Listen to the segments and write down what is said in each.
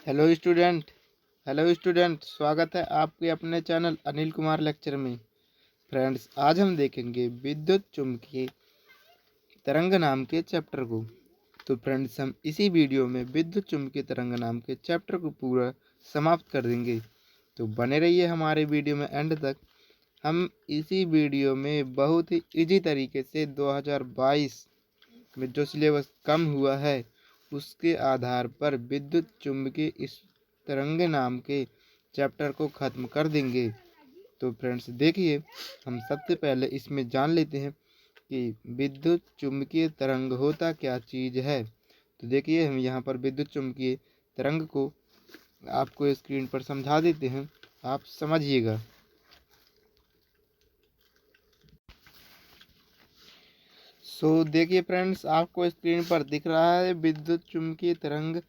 Hello student स्वागत है आपके अपने चैनल अनिल कुमार लेक्चर में। फ्रेंड्स, आज हम देखेंगे विद्युत चुम्बकीय तरंग नाम के चैप्टर को। तो फ्रेंड्स, हम इसी वीडियो में विद्युत चुम्बकीय तरंग नाम के चैप्टर को पूरा समाप्त कर देंगे। तो बने रहिए हमारे वीडियो में एंड तक। हम इसी वीडियो में बहुत ही इजी तरीके से 2022 में जो सिलेबस कम हुआ है उसके आधार पर विद्युत चुम्बकीय इस तरंग नाम के चैप्टर को ख़त्म कर देंगे। तो फ्रेंड्स देखिए, हम सबसे पहले इसमें जान लेते हैं कि विद्युत चुम्बकीय तरंग होता क्या चीज़ है। तो देखिए, हम यहाँ पर विद्युत चुम्बकीय तरंग को आपको स्क्रीन पर समझा देते हैं, आप समझिएगा। देखिए फ्रेंड्स, आपको स्क्रीन पर दिख रहा है विद्युत चुम्बकीय तरंग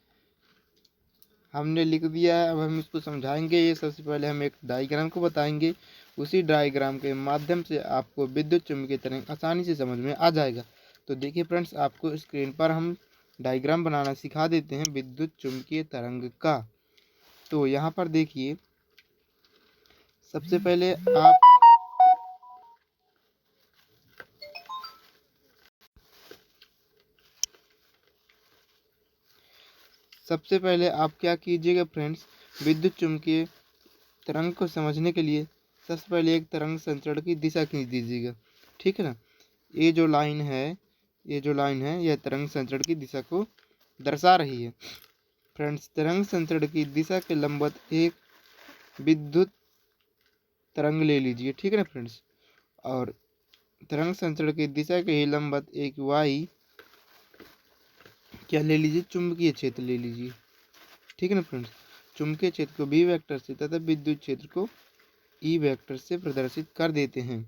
हमने लिख दिया है। अब हम इसको समझाएंगे। ये सबसे पहले हम एक डायग्राम को बताएंगे, उसी डायग्राम के माध्यम से आपको विद्युत चुम्बकीय तरंग आसानी से समझ में आ जाएगा। तो देखिए फ्रेंड्स, आपको स्क्रीन पर हम डायग्राम बनाना सिखा देते हैं विद्युत चुम्बकीय तरंग का। तो यहाँ पर देखिए, सबसे पहले आप क्या कीजिएगा फ्रेंड्स, विद्युत चुम्बकीय तरंग को समझने के लिए सबसे पहले एक तरंग संचरण की दिशा खींच दीजिएगा। ठीक है ना। ये जो लाइन है यह तरंग संचरण की दिशा को दर्शा रही है। फ्रेंड्स, तरंग संचरण की दिशा के लंबवत एक विद्युत तरंग ले लीजिए। ठीक है ना फ्रेंड्स। और तरंग संचरण की दिशा के ही लंबवत एक वाई क्या ले लीजिए, चुंबकीय क्षेत्र ले लीजिए। ठीक है ना फ्रेंड्स। चुंबकीय क्षेत्र को बी वेक्टर से तथा विद्युत क्षेत्र को ई वेक्टर से प्रदर्शित कर देते हैं।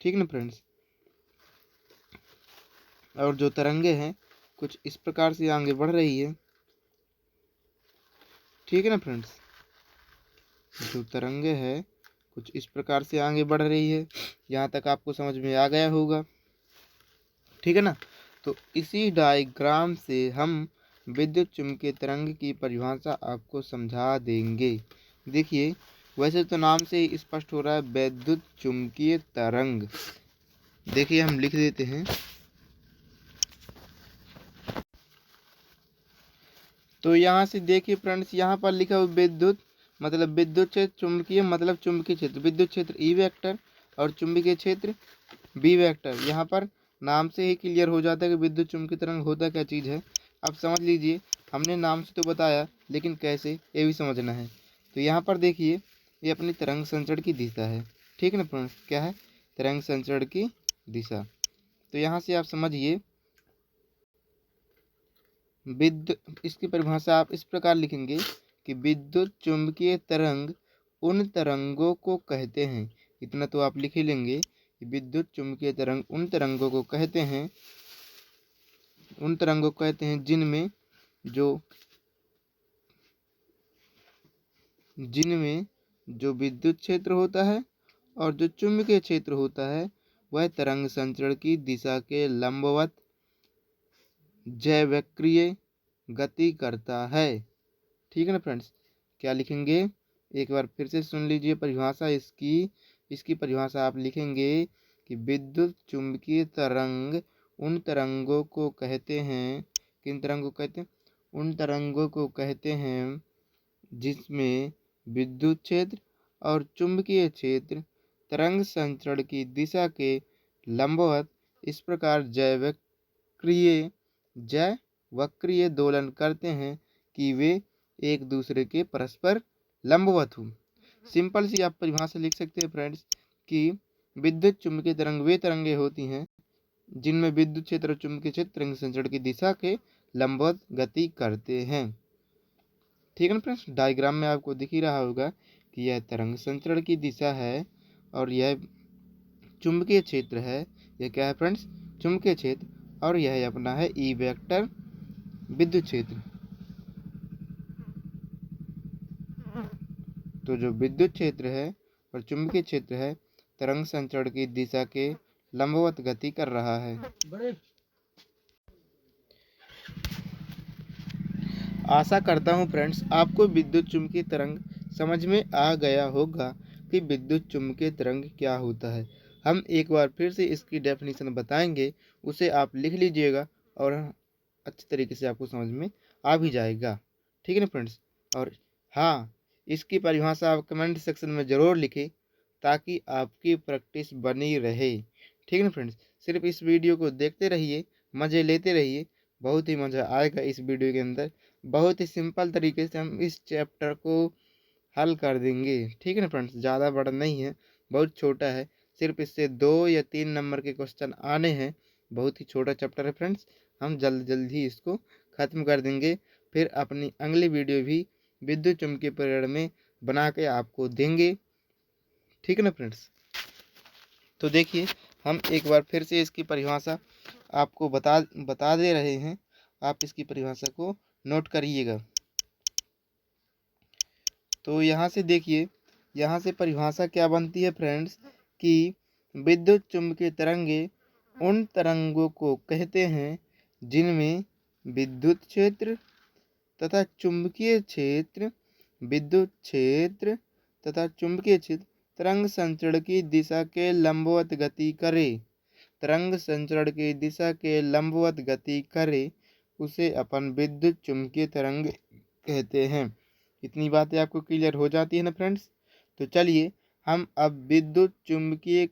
ठीक है ना फ्रेंड्स। और जो तरंगे हैं कुछ इस प्रकार से आगे बढ़ रही है। ठीक है ना फ्रेंड्स। जो तरंगे है कुछ इस प्रकार से आगे बढ़ रही है। यहाँ तक आपको समझ में आ गया होगा। ठीक है ना। तो इसी डायग्राम से हम विद्युत चुम्बकीय तरंग की परिभाषा आपको समझा देंगे। देखिए, वैसे तो नाम से ही स्पष्ट हो रहा है विद्युत चुम्बकीय तरंग। देखिए, हम लिख देते हैं। तो यहाँ से देखिए फ्रेंड्स, यहाँ पर लिखा हुआ विद्युत मतलब विद्युत क्षेत्र, चुंबकीय मतलब चुंबकीय क्षेत्र, विद्युत क्षेत्र ई वेक्टर और चुंबकीय क्षेत्र बी वेक्टर। यहाँ पर नाम से ही क्लियर हो जाता है कि विद्युत चुम्बकीय तरंग होता क्या चीज़ है। अब समझ लीजिए, हमने नाम से तो बताया लेकिन कैसे ये भी समझना है। तो यहाँ पर देखिए, ये अपनी तरंग संचरण की दिशा है। ठीक है ना फ्रेंड्स। क्या है? तरंग संचरण की दिशा। तो यहाँ से आप समझिए, इसकी परिभाषा आप इस प्रकार लिखेंगे कि विद्युत चुम्बकीय तरंग उन तरंगों को कहते हैं। इतना तो आप लिख ही लेंगे कि विद्युत चुम्बकीय तरंग उन तरंगों को कहते हैं जिनमें जो विद्युत क्षेत्र होता है और जो चुम्बकीय क्षेत्र होता है वह तरंग संचरण की दिशा के लंबवत जैवक्रिय गति करता है। ठीक है ना फ्रेंड्स। क्या लिखेंगे, एक बार फिर से सुन लीजिए परिभाषा इसकी परिभाषा आप लिखेंगे कि विद्युत चुम्बकीय तरंग उन तरंगों को कहते हैं, किन तरंगों को कहते हैं? उन तरंगों को कहते हैं जिसमें विद्युत क्षेत्र और चुम्बकीय क्षेत्र तरंग संचरण की दिशा के लंबवत इस प्रकार जैवक्रिय दोलन करते हैं कि वे एक दूसरे के परस्पर लंबवत हों। सिंपल सी आप परिभाषा लिख सकते हैं फ्रेंड्स कि विद्युत चुम्बकीय तरंग वे तरंगे होती हैं जिनमें विद्युत क्षेत्र और चुम्बकीय क्षेत्र तरंग संचरण की दिशा के लंबवत गति करते हैं। ठीक है ना फ्रेंड्स। डायग्राम में आपको दिख ही रहा होगा कि यह तरंग संचरण की दिशा है और यह चुम्बकीय क्षेत्र है। यह क्या है फ्रेंड्स? चुम्बकीय क्षेत्र। और यह अपना है ई वेक्टर विद्युत क्षेत्र। तो जो विद्युत क्षेत्र है और चुंबकीय क्षेत्र है तरंग संचरण की दिशा के लंबवत गति कर रहा है। आशा करता हूँ फ्रेंड्स आपको विद्युत चुम्बकीय तरंग समझ में आ गया होगा कि विद्युत चुम्बकीय तरंग क्या होता है। हम एक बार फिर से इसकी डेफिनेशन बताएंगे, उसे आप लिख लीजिएगा और अच्छी तरीके से आपको समझ में आ भी जाएगा। ठीक है ना फ्रेंड्स। और हाँ, इसकी परिभाषा आप कमेंट सेक्शन में ज़रूर लिखें ताकि आपकी प्रैक्टिस बनी रहे। ठीक है ना फ्रेंड्स। सिर्फ इस वीडियो को देखते रहिए, मज़े लेते रहिए, बहुत ही मज़ा आएगा इस वीडियो के अंदर। बहुत ही सिंपल तरीके से हम इस चैप्टर को हल कर देंगे। ठीक है ना फ्रेंड्स। ज़्यादा बड़ा नहीं है, बहुत छोटा है। सिर्फ इससे 2 या 3 नंबर के क्वेश्चन आने हैं। बहुत ही छोटा चैप्टर है फ्रेंड्स। हम जल्द जल्द ही इसको ख़त्म कर देंगे। फिर अपनी अगली वीडियो भी विद्युत चुम्बकीय पीरियड में बना के आपको देंगे। ठीक है ना फ्रेंड्स। तो देखिए, हम एक बार फिर से इसकी परिभाषा आपको बता दे रहे हैं। आप इसकी परिभाषा को नोट करिएगा। तो यहाँ से देखिए, यहाँ से परिभाषा क्या बनती है फ्रेंड्स कि विद्युत चुम्बकीय तरंगे उन तरंगों को कहते हैं जिनमें विद्युत क्षेत्र तथा चुंबकीय क्षेत्र, विद्युत क्षेत्र तथा चुंबकीय क्षेत्र तरंग संचरण की दिशा के लंबवत गति करे। तरंग संचरण की दिशा के लंबवत गति करे उसे अपन विद्युत चुम्बकीय तरंग कहते हैं। इतनी बातें आपको क्लियर हो जाती है ना फ्रेंड्स। तो चलिए हम अब विद्युत चुम्बकीय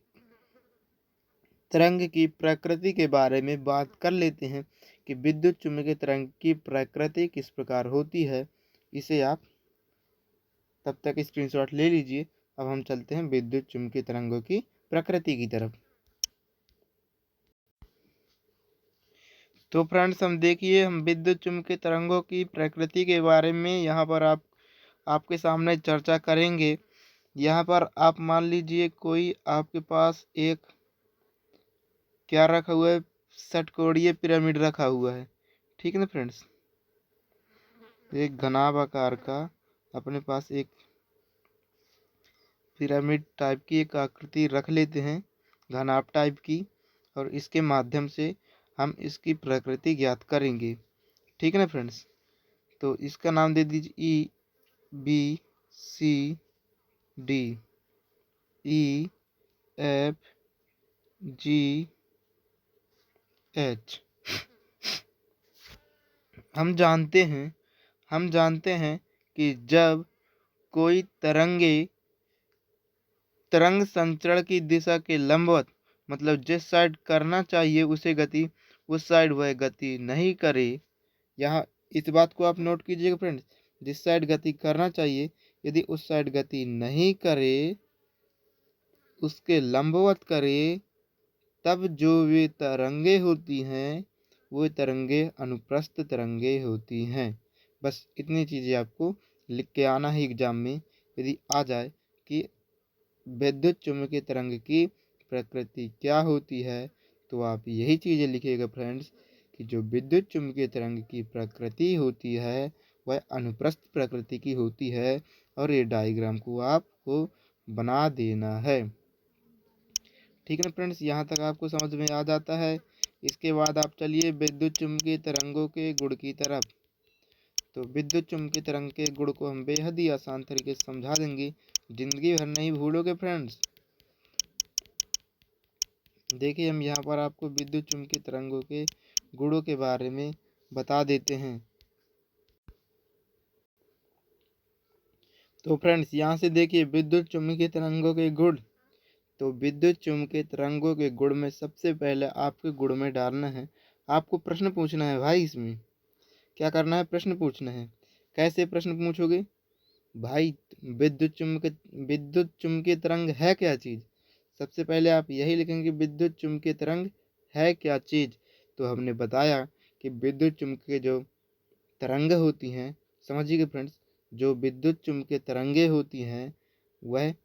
तरंग की प्रकृति के बारे में बात कर लेते हैं कि विद्युत चुम्बकीय तरंग की प्रकृति किस प्रकार होती है। इसे आप तब तक स्क्रीनशॉट ले लीजिए। अब हम चलते हैं विद्युत चुम्बकीय तरंगों की प्रकृति की तरफ। तो फ्रेंड्स हम देखिए, हम विद्युत चुम्बकीय तरंगों की प्रकृति के बारे में यहाँ पर आपके सामने चर्चा करेंगे। यहाँ पर आप मान लीजिए कोई आपके पास एक क्या रखा हुआ है, षटकोणीय पिरामिड रखा हुआ है। ठीक है ना फ्रेंड्स। एक घनाभ आकार का अपने पास एक पिरामिड टाइप की एक आकृति रख लेते हैं, घनाभ टाइप की, और इसके माध्यम से हम इसकी प्रकृति ज्ञात करेंगे। ठीक है ना फ्रेंड्स। तो इसका नाम दे दीजिए E B C D, E F G H. हम जानते हैं कि जब कोई तरंग संचरण की दिशा के लंबवत, मतलब जिस साइड करना चाहिए उसे गति, उस साइड वह गति नहीं करे। यहाँ इस बात को आप नोट कीजिएगा फ्रेंड्स। जिस साइड गति करना चाहिए यदि उस साइड गति नहीं करे, उसके लंबवत करे, तब जो वे तरंगे होती हैं वो तरंगे अनुप्रस्थ तरंगे होती हैं। बस इतनी चीज़ें आपको लिख के आना है एग्जाम में। यदि आ जाए कि विद्युत चुम्बकीय तरंग की प्रकृति क्या होती है, तो आप यही चीज़ें लिखिएगा फ्रेंड्स कि जो विद्युत चुम्बकीय तरंग की प्रकृति होती है वह अनुप्रस्थ प्रकृति की होती है। और ये डायग्राम को आपको बना देना है। ठीक है ना फ्रेंड्स। यहाँ तक आपको समझ में आ जाता है। इसके बाद आप चलिए विद्युत चुम्बकीय तरंगों के गुण की तरफ। तो विद्युत चुम्बकीय तरंग के गुण को हम बेहद ही आसान तरीके से समझा देंगे, जिंदगी भर नहीं भूलोगे फ्रेंड्स। देखिए, हम यहाँ पर आपको विद्युत चुम्बकीय तरंगों के गुणों के बारे में बता देते हैं। तो फ्रेंड्स यहाँ से देखिए विद्युत चुम्बकीय तरंगों के गुण। तो विद्युत चुम्बकीय तरंगों के गुण में सबसे पहले आपके गुण में डालना है, आपको प्रश्न पूछना है भाई। इसमें क्या करना है, प्रश्न पूछना है। कैसे प्रश्न पूछोगे भाई, विद्युत चुम्बकीय तरंग है क्या चीज़। सबसे पहले आप यही लिखेंगे विद्युत चुम्बकीय तरंग है क्या चीज़। तो हमने बताया कि विद्युत चुम्बकीय जो तरंग होती हैं, समझिए फ्रेंड्स, जो विद्युत चुम्बकीय तरंगे होती हैं वह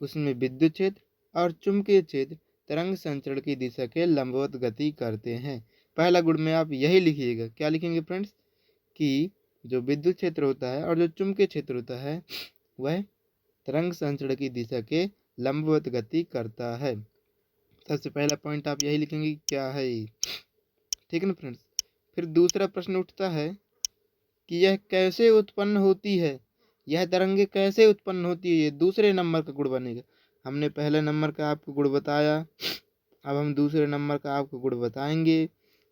उसमें विद्युत क्षेत्र और चुंबकीय क्षेत्र तरंग संचरण की दिशा के लंबवत गति करते हैं। पहला गुण में आप यही लिखिएगा। क्या लिखेंगे फ्रेंड्स कि जो विद्युत क्षेत्र होता है और जो चुंबकीय क्षेत्र होता है वह तरंग संचरण की दिशा के लंबवत गति करता है। सबसे पहला पॉइंट आप यही लिखेंगे क्या है। ठीक है ना फ्रेंड्स। फिर दूसरा प्रश्न उठता है कि यह कैसे उत्पन्न होती है, यह तरंगे कैसे उत्पन्न होती है, ये दूसरे नंबर का गुण बनेगा। हमने पहले नंबर का आपको गुण बताया, अब हम दूसरे नंबर का आपको गुण बताएंगे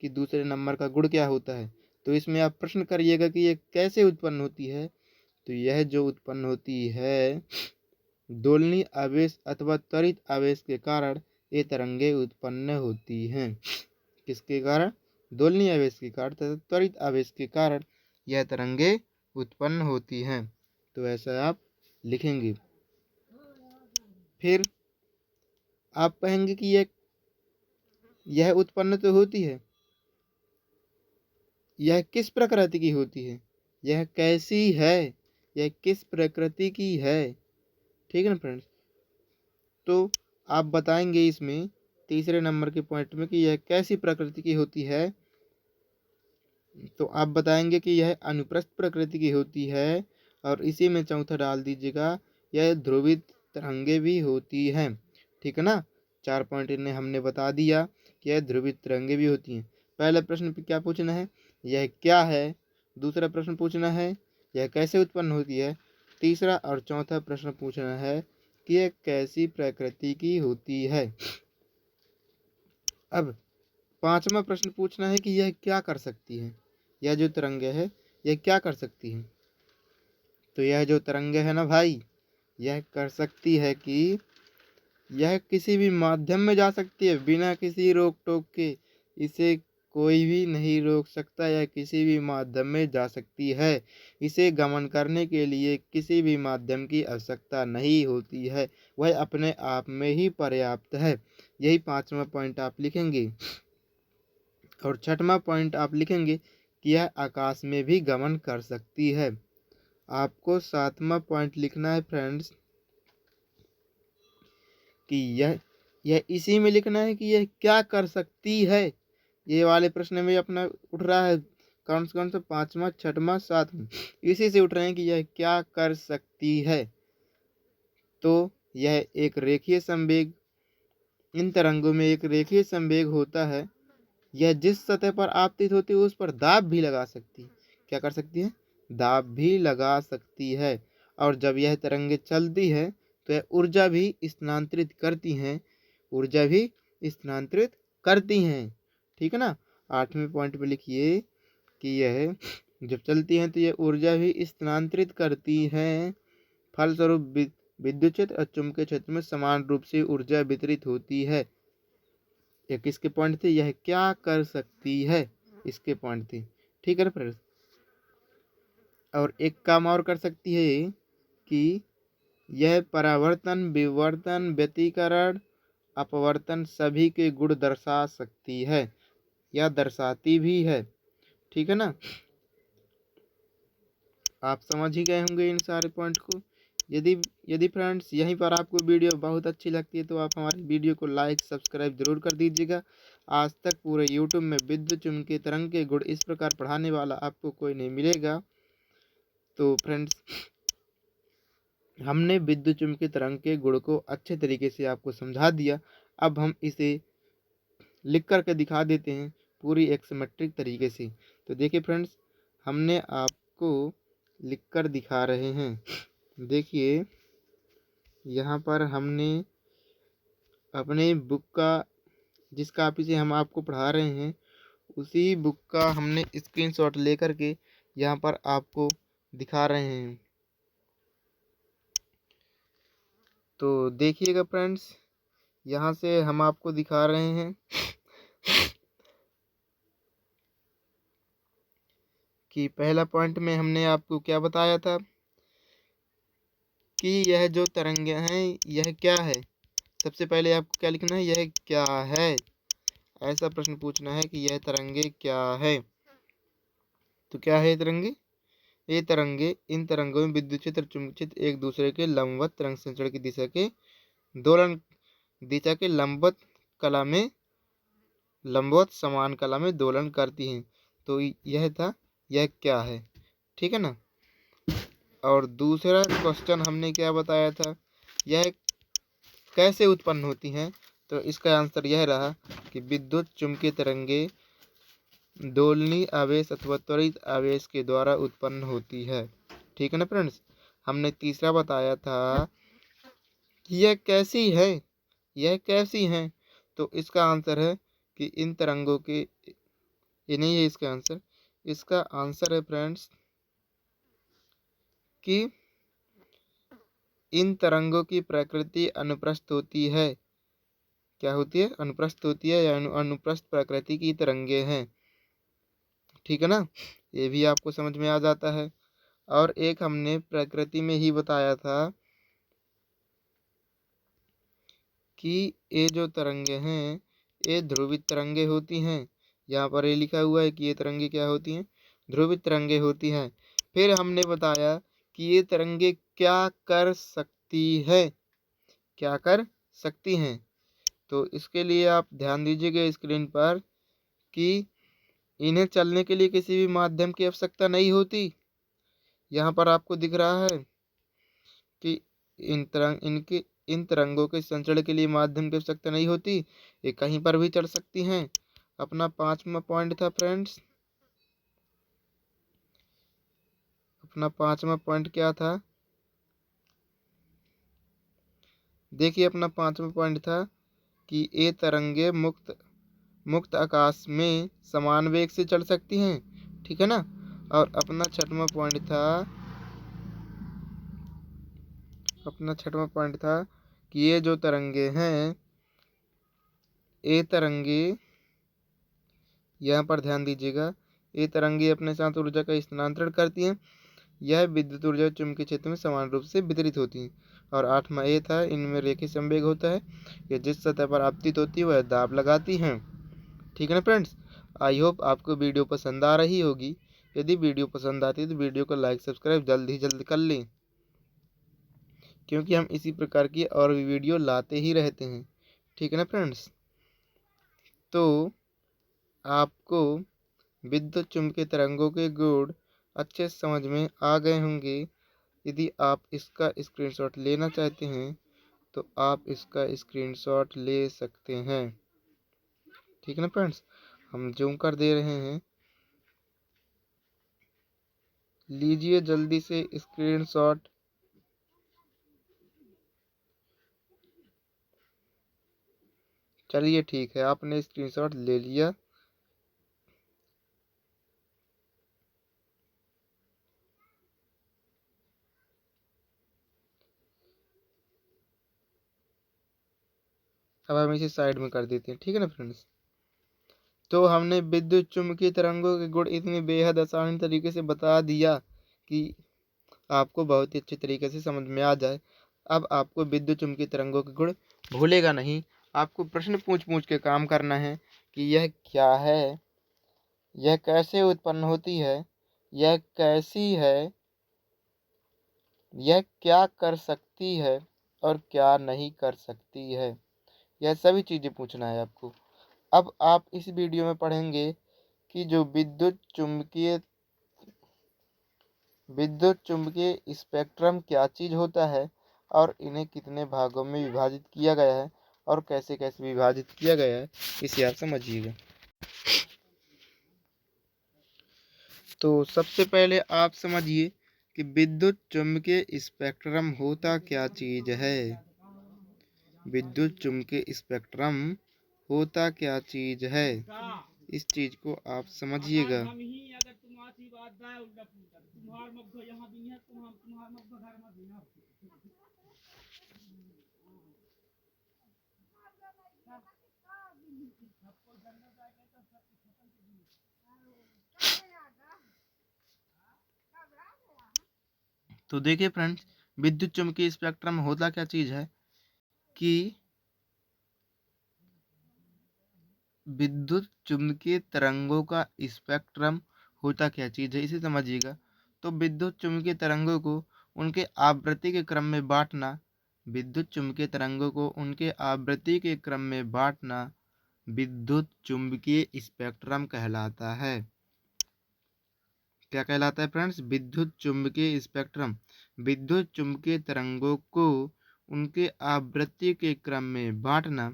कि दूसरे नंबर का गुण क्या होता है। तो इसमें आप प्रश्न करिएगा कि यह कैसे उत्पन्न होती है। तो यह जो उत्पन्न होती है दोलनीय आवेश अथवा त्वरित आवेश के कारण ये तरंगे उत्पन्न होती हैं। किसके कारण? दोलनीय आवेश के कारण तथा त्वरित आवेश के कारण यह तरंगे उत्पन्न होती हैं। तो ऐसा आप लिखेंगे। फिर आप कहेंगे कि यह उत्पन्न तो होती है, यह किस प्रकृति की होती है, यह कैसी है, यह किस प्रकृति की है। ठीक है ना फ्रेंड्स। तो आप बताएंगे इसमें तीसरे नंबर के पॉइंट में कि यह कैसी प्रकृति की होती है। तो आप बताएंगे कि यह अनुप्रस्थ प्रकृति की होती है, और इसी में चौथा डाल दीजिएगा यह ध्रुवित तरंगे भी होती हैं। ठीक है ना। 4 पॉइंट इन्हें हमने बता दिया कि यह ध्रुवित तरंगे भी होती हैं। पहले प्रश्न पे क्या पूछना है, यह क्या है। दूसरा प्रश्न पूछना है यह कैसे उत्पन्न होती है। तीसरा और चौथा प्रश्न पूछना है कि यह कैसी प्रकृति की होती है। अब पांचवा प्रश्न पूछना है कि यह क्या कर सकती है, यह जो तरंगे है यह क्या कर सकती है। तो यह जो तरंगे है ना भाई, यह कर सकती है कि यह किसी भी माध्यम में जा सकती है बिना किसी रोक टोक के। इसे कोई भी नहीं रोक सकता, यह किसी भी माध्यम में जा सकती है। इसे गमन करने के लिए किसी भी माध्यम की आवश्यकता नहीं होती है, वह अपने आप में ही पर्याप्त है। यही पांचवा पॉइंट आप लिखेंगे। और छठवां पॉइंट आप लिखेंगे कि यह आकाश में भी गमन कर सकती है। आपको सातवां पॉइंट लिखना है फ्रेंड्स कि यह इसी में लिखना है कि यह क्या कर सकती है। ये वाले प्रश्न में अपना उठ रहा है कौन सा, पांचवा, छठवां, सातवां, इसी से उठ रहे हैं कि यह क्या कर सकती है। तो यह एक रेखीय संवेग, इन तरंगों में एक रेखीय संवेग होता है। यह जिस सतह पर आपतित होती है उस पर दाब भी लगा सकती है। क्या कर सकती है? दाब भी लगा सकती है। और जब यह तरंगे चलती है तो यह ऊर्जा भी स्थानांतरित करती हैं, ऊर्जा भी स्थानांतरित करती हैं। ठीक है ना। 8वें पॉइंट में लिखिए कि यह जब चलती हैं तो यह ऊर्जा भी स्थानांतरित करती हैं। फलस्वरूप विद्युत क्षेत्र और चुंबकीय क्षेत्र में समान रूप से ऊर्जा वितरित होती है। ये किसके पॉइंट थे? यह क्या कर सकती है, इसके पॉइंट थे। ठीक है ना फ्रेंड्स। और एक काम और कर सकती है कि यह परावर्तन, विवर्तन, व्यतिकरण, अपवर्तन सभी के गुण दर्शा सकती है या दर्शाती भी है। ठीक है ना। आप समझ ही गए होंगे इन सारे पॉइंट को। यदि फ्रेंड्स यहीं पर आपको वीडियो बहुत अच्छी लगती है तो आप हमारी वीडियो को लाइक सब्सक्राइब जरूर कर दीजिएगा। आज तक पूरे यूट्यूब में विद्युत चुम्बकीय तरंग के गुण इस प्रकार पढ़ाने वाला आपको कोई नहीं मिलेगा। तो फ्रेंड्स हमने विद्युत चुम्बकीय तरंग के गुण को अच्छे तरीके से आपको समझा दिया। अब हम इसे लिख करके दिखा देते हैं पूरी एक सिमेट्रिक तरीके से। तो देखिए फ्रेंड्स हमने आपको लिख कर दिखा रहे हैं। देखिए यहाँ पर हमने अपने बुक का, जिस कापी से हम आपको पढ़ा रहे हैं उसी बुक का हमने स्क्रीनशॉट लेकर के यहाँ पर आपको दिखा रहे हैं। तो देखिएगा फ्रेंड्स यहाँ से हम आपको दिखा रहे हैं कि पहला पॉइंट में हमने आपको क्या बताया था कि यह जो तरंगे हैं यह क्या है। सबसे पहले आपको क्या लिखना है, यह क्या है। ऐसा प्रश्न पूछना है कि यह तरंगे क्या है। तो क्या है ये तरंगे? ये तरंगे, इन तरंगों में विद्युत क्षेत्र चुंबकीय क्षेत्र एक दूसरे के लंबवत तरंग संचरण की दिशा के दोलन, दिशा के लंबवत कला में, लंबवत समान कला में दोलन करती हैं। तो यह था यह क्या है। ठीक है ना। और दूसरा क्वेश्चन हमने क्या बताया था, यह कैसे उत्पन्न होती हैं। तो इसका आंसर यह रहा कि विद्युत चुम्बकीय तरंगे दोलनी आवेश अथवा त्वरित आवेश के द्वारा उत्पन्न होती है। ठीक है ना फ्रेंड्स। हमने तीसरा बताया था कि यह कैसी है। तो इसका आंसर है कि इन तरंगों के, ये नहीं है इसका आंसर। इसका आंसर है फ्रेंड्स कि इन तरंगों की प्रकृति अनुप्रस्थ होती है। क्या होती है? अनुप्रस्थ होती है या अनुप्रस्थ प्रकृति की तरंगे हैं। ठीक है ना, ये भी आपको समझ में आ जाता है। और एक हमने प्रकृति में ही बताया था कि ये जो तरंगे हैं ये ध्रुवित तरंगे होती हैं। यहाँ पर ये लिखा हुआ है कि ये तरंगे क्या होती हैं? ध्रुवित तरंगे होती हैं। फिर हमने बताया कि ये तरंगे क्या कर सकती है, क्या कर सकती हैं। तो इसके लिए आप ध्यान दीजिएगा स्क्रीन पर कि इन्हें चलने के लिए किसी भी माध्यम की आवश्यकता नहीं होती। यहाँ पर आपको दिख रहा है कि इन तरंगों के संचरण के लिए माध्यम की आवश्यकता नहीं होती, ये कहीं पर भी चल सकती हैं। अपना 5वां पॉइंट था फ्रेंड्स, अपना 5वां पॉइंट क्या था? देखिए अपना 5वां पॉइंट था कि ये तरंगे मुक्त आकाश में समान वेग से चल सकती हैं। ठीक है ना। और अपना 6वां पॉइंट था कि ये जो तरंगे हैं, ये तरंगे, यहाँ पर ध्यान दीजिएगा, ये तरंगे अपने साथ ऊर्जा का स्थानांतरण करती हैं। यह विद्युत ऊर्जा चुंबकीय क्षेत्र में समान रूप से वितरित होती है। और 8वां ये था, इनमें रेखीय संवेग होता है। ये जिस सतह पर आपतित होती है वह दाब लगाती हैं। ठीक है ना फ्रेंड्स। आई होप आपको वीडियो पसंद आ रही होगी। यदि वीडियो पसंद आती है तो वीडियो को लाइक सब्सक्राइब जल्द कर लें, क्योंकि हम इसी प्रकार की और भी वीडियो लाते ही रहते हैं। ठीक है ना फ्रेंड्स। तो आपको विद्युत चुम्बकीय तरंगों के गुण अच्छे से समझ में आ गए होंगे। यदि आप इसका स्क्रीनशॉट लेना चाहते हैं तो आप इसका स्क्रीनशॉट ले सकते हैं। ठीक है ना फ्रेंड्स। हम जूम कर दे रहे हैं, लीजिए जल्दी से स्क्रीनशॉट। चलिए ठीक है, आपने स्क्रीनशॉट ले लिया। अब हम इसे साइड में कर देते हैं। ठीक है ना फ्रेंड्स। तो हमने विद्युत चुम्बकीय तरंगों के गुण इतने बेहद आसान तरीके से बता दिया कि आपको बहुत ही अच्छे तरीके से समझ में आ जाए। अब आपको विद्युत चुम्बकीय तरंगों के गुण भूलेगा नहीं। आपको प्रश्न पूछ के काम करना है कि यह क्या है, यह कैसे उत्पन्न होती है, यह कैसी है, यह क्या कर सकती है और क्या नहीं कर सकती है। यह सभी चीज़ें पूछना है आपको। अब आप इस वीडियो में पढ़ेंगे कि जो विद्युत चुम्बकीय स्पेक्ट्रम क्या चीज़ होता है और इन्हें कितने भागों में विभाजित किया गया है और कैसे कैसे विभाजित किया गया है, इसे आप समझिएगा। तो सबसे पहले आप समझिए कि विद्युत चुम्बकीय स्पेक्ट्रम होता क्या चीज़ है। विद्युत चुम्बकीय स्पेक्ट्रम होता क्या चीज़ है, इस चीज़ को आप समझिएगा। तो देखिए फ्रेंड्स, विद्युत चुम्बकीय स्पेक्ट्रम होता क्या चीज़ है कि विद्युत चुम्बकीय तरंगों का स्पेक्ट्रम होता क्या चीज़ है, इसे समझिएगा। तो विद्युत चुम्बकीय तरंगों को उनके आवृत्ति के क्रम में बांटना, विद्युत चुम्बकीय तरंगों को उनके आवृत्ति के क्रम में बांटना विद्युत चुम्बकीय स्पेक्ट्रम कहलाता है। क्या कहलाता है फ्रेंड्स? विद्युत चुम्बकीय स्पेक्ट्रम। विद्युत चुम्बकीय तरंगों को उनके आवृत्ति के क्रम में बांटना,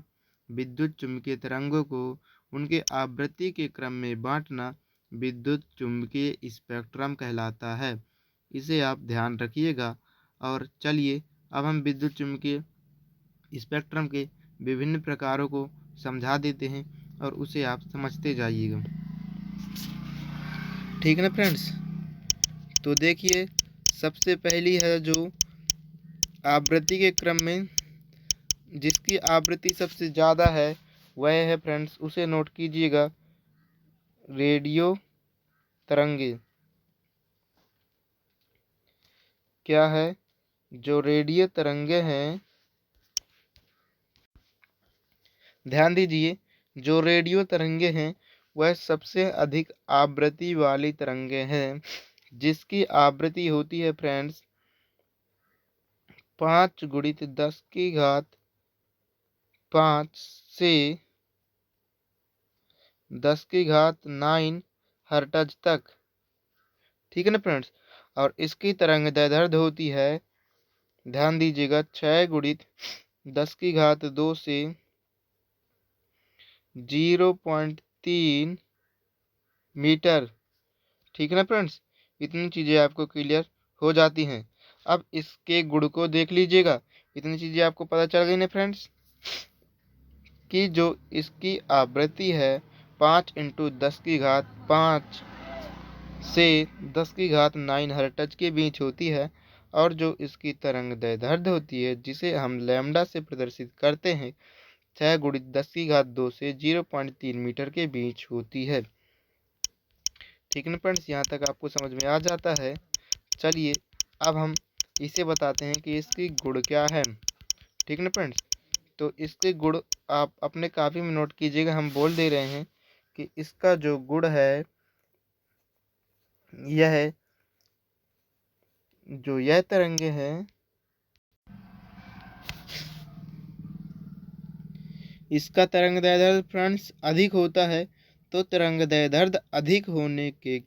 विद्युत चुम्बकीय तरंगों को उनके आवृत्ति के क्रम में बांटना विद्युत चुम्बकीय स्पेक्ट्रम कहलाता है। इसे आप ध्यान रखिएगा। और चलिए अब हम विद्युत चुम्बकीय स्पेक्ट्रम के विभिन्न प्रकारों को समझा देते हैं और उसे आप समझते जाइएगा। ठीक है ना फ्रेंड्स। तो देखिए, सबसे पहली है जो आवृत्ति के क्रम में जिसकी आवृत्ति सबसे ज़्यादा है वह है फ्रेंड्स, उसे नोट कीजिएगा, रेडियो तरंगे। क्या है? जो रेडियो तरंगे हैं, ध्यान दीजिए, जो रेडियो तरंगे हैं वह सबसे अधिक आवृत्ति वाली तरंगे हैं, जिसकी आवृत्ति होती है फ्रेंड्स 5 × 10⁵ से 10⁹ हर्ट्ज तक। ठीक है ना फ्रेंड्स। और इसकी तरंग दैर्ध्य होती है, ध्यान दीजिएगा, 6 × 10⁻² से 0.3 मीटर। ठीक है ना फ्रेंड्स। इतनी चीज़ें आपको क्लियर हो जाती हैं। अब इसके गुण को देख लीजिएगा। इतनी चीज़ें आपको पता चल गई ना फ्रेंड्स, कि जो इसकी आवृत्ति है 5 × 10⁵ से 10⁹ हर्ट्ज के बीच होती है, और जो इसकी तरंग दैर्ध्य होती है, जिसे हम लैम्डा से प्रदर्शित करते हैं, 6 × 10⁻² से 0.3 मीटर के बीच होती है। ठीक है ना फ्रेंड्स, यहाँ तक आपको समझ में आ जाता है। चलिए अब हम इसे बताते हैं कि इसकी गुण क्या है। ठीक है ना फ्रेंड्स। तो इसके गुण आप अपने कापी में नोट कीजिएगा। हम बोल दे रहे हैं कि इसका जो गुण है, यह जो यह तरंगे हैं, इसका तरंग दैर्ध्य फ्रेंड्स अधिक होता है। तो तरंग दैर्ध्य अधिक होने के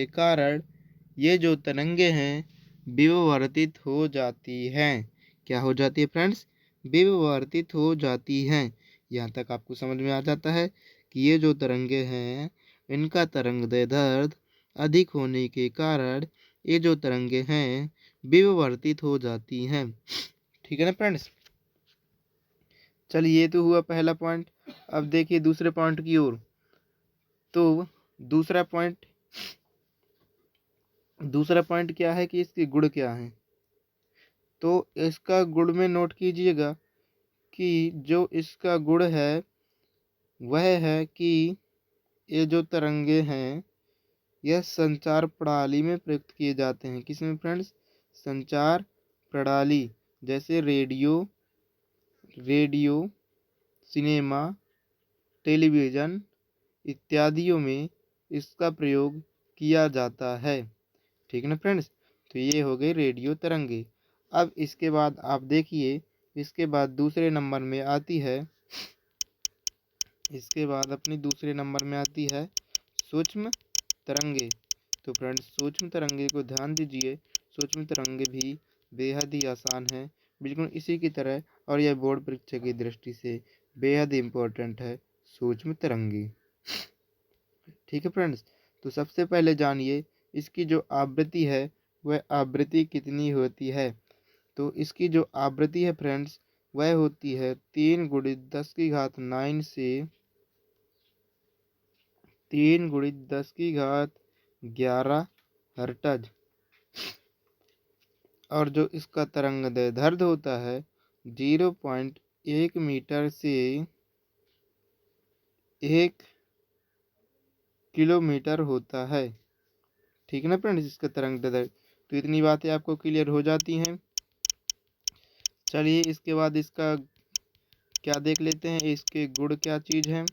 कारण ये जो तरंगे हैं विवर्तित हो जाती हैं। क्या हो जाती है फ्रेंड्स? विवर्तित हो जाती हैं। यहाँ तक आपको समझ में आ जाता है कि ये जो तरंगे हैं, इनका तरंग दैर्ध्य अधिक होने के कारण ये जो तरंगे हैं विवर्तित हो जाती हैं। ठीक है ना फ्रेंड्स। चलिए, ये तो हुआ पहला पॉइंट। अब देखिए दूसरे पॉइंट की ओर। तो दूसरा पॉइंट क्या है कि इसके गुण क्या हैं। तो इसका गुण में नोट कीजिएगा कि जो इसका गुण है वह है कि ये जो तरंगे हैं यह संचार प्रणाली में प्रयुक्त किए जाते हैं। किसमें फ्रेंड्स? संचार प्रणाली, जैसे रेडियो, सिनेमा, टेलीविज़न इत्यादियों में इसका प्रयोग किया जाता है। ठीक है ना फ्रेंड्स। तो ये हो गई रेडियो तरंगे। अब इसके बाद आप देखिए, इसके बाद दूसरे नंबर में आती है, सूक्ष्म तरंगे। तो फ्रेंड्स, सूक्ष्म तरंगे को ध्यान दीजिए। सूक्ष्म तरंगे भी बेहद ही आसान है, बिल्कुल इसी की तरह, और यह बोर्ड परीक्षा की दृष्टि से बेहद इम्पोर्टेंट है सूक्ष्म तरंगे। ठीक है फ्रेंड्स। तो सबसे पहले जानिए इसकी जो आवृत्ति है वह आवृत्ति कितनी होती है। तो इसकी जो आवृत्ति है फ्रेंड्स वह होती है 3 × 10⁹ से 3 × 10⁻11 हर्ट्ज। और जो इसका तरंग दैर्ध्य होता है 0.1 मीटर से 1 किलोमीटर होता है। ठीक है ना फ्रेंड्स, इसका तरंग दैर्ध्य। तो इतनी बातें आपको क्लियर हो जाती हैं। चलिए इसके बाद इसका क्या देख लेते हैं, इसके गुण क्या चीज़ हैं।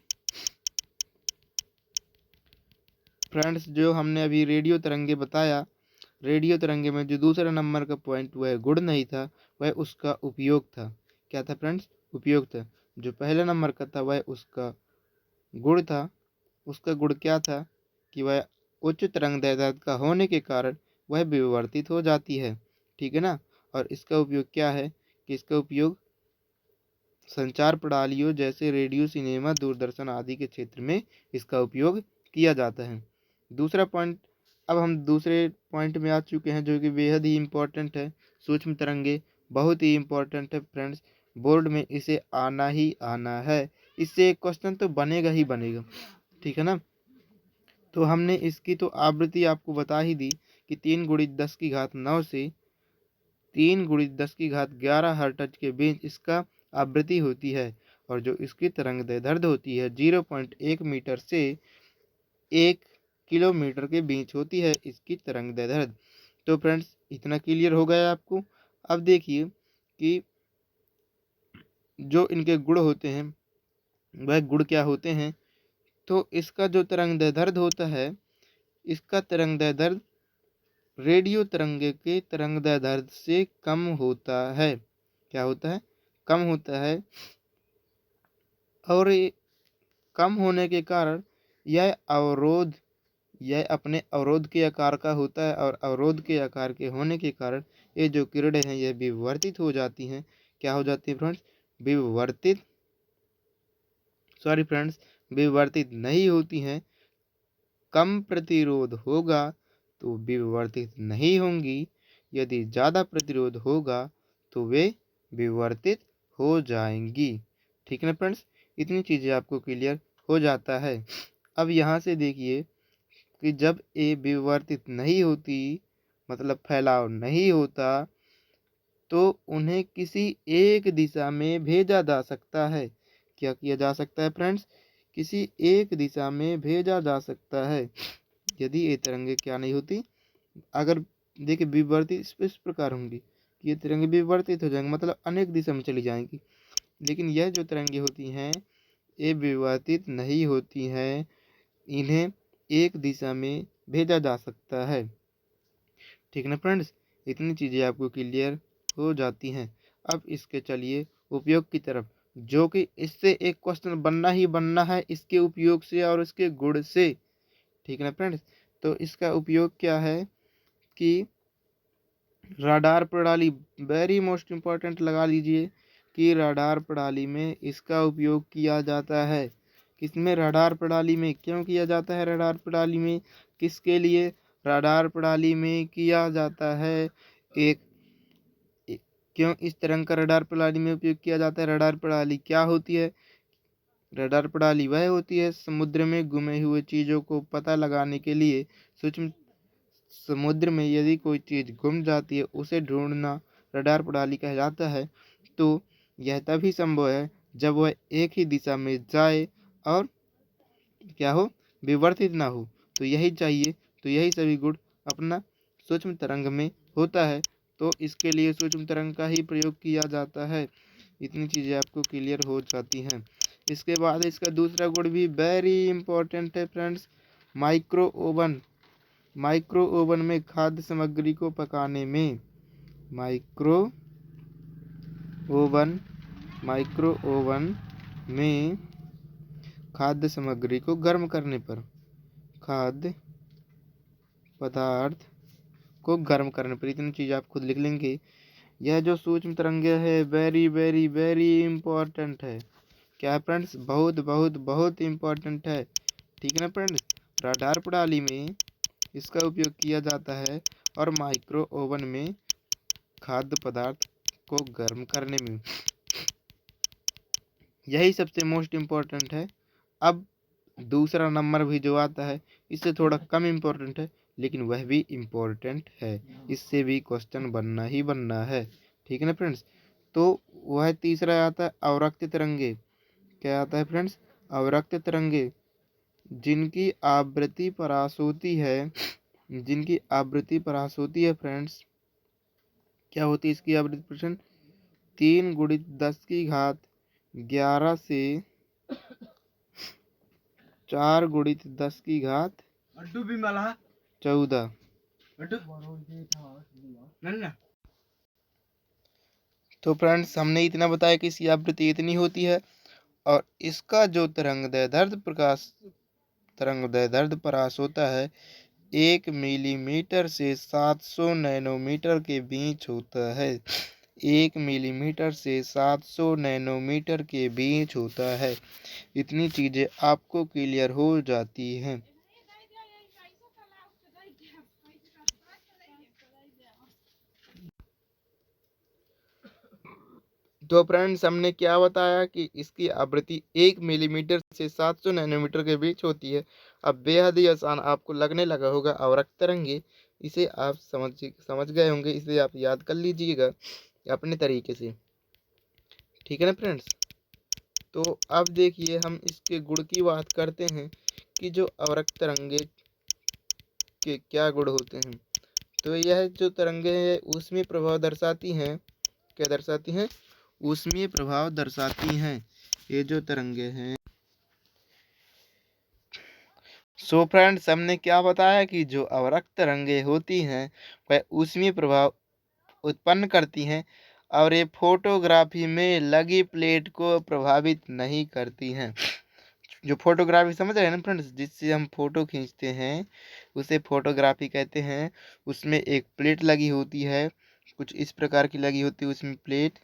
फ्रेंड्स, जो हमने अभी रेडियो तरंगे बताया, रेडियो तरंगे में जो दूसरा नंबर का पॉइंट वह गुण नहीं था, वह उसका उपयोग था। क्या था फ्रेंड्स? उपयोग था। जो पहला नंबर का था वह उसका गुण था। उसका गुण क्या था कि वह उच्च तरंग दैर्ध्य का होने के कारण वह विवर्तित हो जाती है। ठीक है ना। और इसका उपयोग क्या है कि इसका उपयोग संचार प्रणालियों जैसे रेडियो, सिनेमा, दूरदर्शन आदि के क्षेत्र में इसका उपयोग किया जाता है। दूसरा पॉइंट, अब हम दूसरे पॉइंट में आ चुके हैं जो कि बेहद ही इम्पोर्टेंट है। सूक्ष्म तरंगे बहुत ही इम्पोर्टेंट है फ्रेंड्स, बोर्ड में इसे आना ही आना है, इससे एक क्वेश्चन तो बनेगा ही बनेगा, ठीक है ना। तो हमने इसकी तो आवृत्ति आपको बता ही दी कि 3 × 10⁻9 से 3 × 10⁻11 हर्ट्ज के बीच इसका आवृत्ति होती है, और जो इसकी तरंगदैर्ध्य होती है 0.1 मीटर से 1 किलोमीटर के बीच होती है इसकी तरंगदैर्ध्य। तो फ्रेंड्स इतना क्लियर हो गया आपको। अब देखिए कि जो इनके गुण होते हैं वह गुण क्या होते हैं। तो इसका जो तरंगदैर्ध्य होता है, इसका तरंगदैर्ध्य रेडियो तरंगे के तरंगदैर्ध्य से कम होता है। क्या होता है? कम होता है। और ये कम होने के कारण यह अपने अवरोध के आकार का होता है, और अवरोध के आकार के होने के कारण ये जो किरणें हैं यह विवर्तित हो जाती हैं। क्या हो जाती है फ्रेंड्स? विवर्तित नहीं होती हैं। कम प्रतिरोध होगा तो विवर्तित नहीं होंगी, यदि ज़्यादा प्रतिरोध होगा तो वे विवर्तित हो जाएंगी। ठीक है ना फ्रेंड्स, इतनी चीज़ें आपको क्लियर हो जाता है। अब यहाँ से देखिए कि जब ये विवर्तित नहीं होती, मतलब फैलाव नहीं होता, तो उन्हें किसी एक दिशा में भेजा जा सकता है। क्या किया जा सकता है फ्रेंड्स? किसी एक दिशा में भेजा जा सकता है। यदि ये तरंगे क्या नहीं होती, अगर देखिए विवर्तित इस प्रकार होंगी कि ये तरंगे विवर्तित हो जाएंगी, मतलब अनेक दिशा में चली जाएंगी। लेकिन यह जो तरंगे होती हैं ये विवर्तित नहीं होती हैं, इन्हें एक दिशा में भेजा जा सकता है। ठीक है ना फ्रेंड्स, इतनी चीज़ें आपको क्लियर हो जाती हैं। अब इसके चलिए उपयोग की तरफ, जो कि इससे एक क्वेश्चन बनना ही बनना है इसके उपयोग से और इसके गुण से। ठीक है ना फ्रेंड्स, तो इसका उपयोग क्या है कि राडार प्रणाली, वेरी मोस्ट इम्पॉर्टेंट लगा लीजिए कि राडार प्रणाली में इसका उपयोग किया जाता है। किसमें? राडार प्रणाली में। क्यों किया जाता है राडार प्रणाली में? किसके लिए राडार प्रणाली में किया जाता है? क्यों इस तरंग का रडार प्रणाली में उपयोग किया जाता है? रडार प्रणाली क्या होती है? रडार प्रणाली वह होती है समुद्र में गुमे हुए चीज़ों को पता लगाने के लिए। सूक्ष्म समुद्र में यदि कोई चीज़ गुम जाती है उसे ढूंढना रडार प्रणाली कहलाता है। तो यह तभी संभव है जब वह एक ही दिशा में जाए और क्या हो, विवर्तित ना हो। तो यही चाहिए, तो यही सभी गुण अपना सूक्ष्म तरंग में होता है। तो इसके लिए सूक्ष्म तरंग का ही प्रयोग किया जाता है। इतनी चीज़ें आपको क्लियर हो जाती हैं। इसके बाद इसका दूसरा गुण भी वेरी इम्पोर्टेंट है friends, micro oven. Micro oven में खाद्य सामग्री को पकाने में, माइक्रो ओवन में खाद्य सामग्री को गर्म करने पर, खाद्य पदार्थ को गर्म करने पर, इतनी चीज़ आप खुद लिख लेंगे। यह जो सूक्ष्म तरंगे है वेरी वेरी वेरी इम्पोर्टेंट है। क्या है फ्रेंड्स? बहुत बहुत बहुत इम्पोर्टेंट है। ठीक है ना फ्रेंड्स, राडार प्रणाली में इसका उपयोग किया जाता है और माइक्रो ओवन में खाद्य पदार्थ को गर्म करने में, यही सबसे मोस्ट इम्पोर्टेंट है। अब दूसरा नंबर भी जो आता है इससे थोड़ा कम इम्पोर्टेंट है, लेकिन वह भी इम्पोर्टेंट है, इससे भी क्वेश्चन बनना ही बनना है। ठीक है ना फ्रेंड्स, तो वह तीसरा आता है अवरक्त तरंगे। क्या आता है फ्रेंड्स? अवरक्त तरंगे, जिनकी आवृत्ति परास होती है, जिनकी आवृत्ति परास होती है फ्रेंड्स। क्या होती है इसकी आवृत्ति प्रश्न? 3 × 10⁻11 से 4 × 10⁻14। तो फ्रेंड्स हमने इतना बताया कि इसकी आवृत्ति इतनी होती है, और इसका जो तरंगदैर्ध्य परास होता है 1 मिलीमीटर से 700 नैनोमीटर के बीच होता है। 1 मिलीमीटर से 700 नैनोमीटर के बीच होता है। इतनी चीज़ें आपको क्लियर हो जाती हैं। तो फ्रेंड्स, हमने क्या बताया कि इसकी आवृत्ति 1 मिलीमीटर से 700 नैनोमीटर के बीच होती है। अब बेहद ही आसान आपको लगने लगा होगा अवरक्त तरंगे, इसे आप समझ गए होंगे, इसे आप याद कर लीजिएगा अपने तरीके से। ठीक है ना फ्रेंड्स। तो अब देखिए हम इसके गुण की बात करते हैं कि जो अवरक्त तरंगे के क्या गुण होते हैं। तो यह जो तरंगे हैं ऊष्मीय प्रभाव दर्शाती हैं। क्या दर्शाती हैं? ऊष्मीय प्रभाव दर्शाती हैं ये जो तरंगे हैं। सो फ्रेंड्स, हमने क्या बताया कि जो अवरक्त तरंगे होती हैं वह ऊष्मीय प्रभाव उत्पन्न करती हैं और ये फोटोग्राफी में लगी प्लेट को प्रभावित नहीं करती हैं। जो फोटोग्राफी समझ रहे हैं ना फ्रेंड्स, जिससे हम फोटो खींचते हैं उसे फोटोग्राफी कहते हैं। उसमें एक प्लेट लगी होती है, कुछ इस प्रकार की लगी होती है उसमें प्लेट,